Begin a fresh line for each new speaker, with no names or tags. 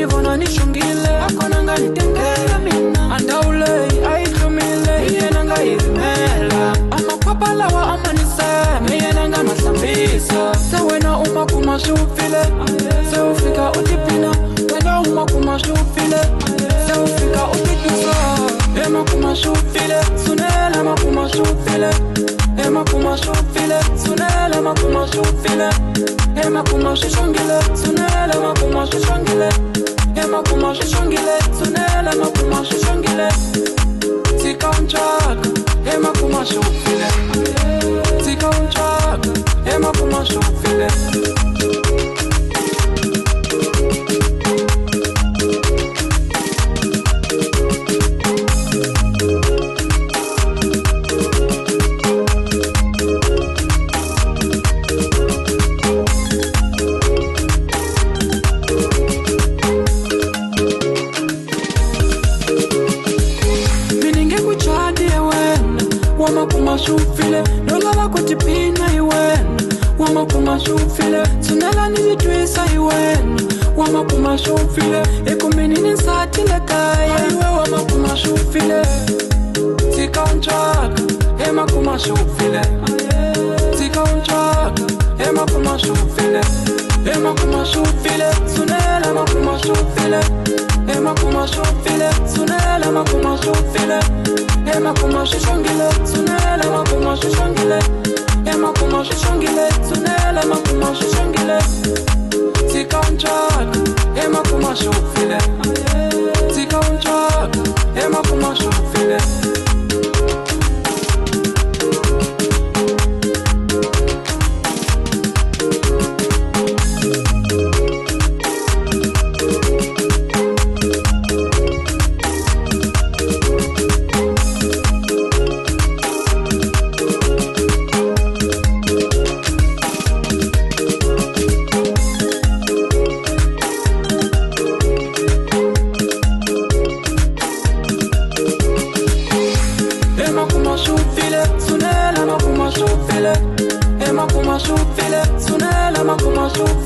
nivona nishungile akona nganitengela mina andawule ayihlumile yena ngayizimela amaphapha lawa amaniseme yena ngamahlambisa sewena uma kuma siwufile sewufika utiphina wena uma kuma siwufile sewufika utitusa ema kuma siwufile sunela makuma siwufile ema kuma siwufile sunela makuma siwufile ema kuma shishongile sunela makuma shishongile ema kuma shishongile sunela makuma shishongile tika unchaka ema kuma siwufile tika unchaka ema kuma siwufile Wamakuma shufile nolala kutipina iwena wamakuma shufile sunela nijitwisa iwena wamakuma shufile ekumini nisatile kaya iwe wamakuma shufile tika unchaka emakuma shufile tika unchaka emakuma shufile emakuma shufile sunela makuma shufile emakuma shufile sunela makuma shufile ema kuma shishongile sunela makuma shishongile ema kuma shishongile sunela makuma shishongile tika unchaka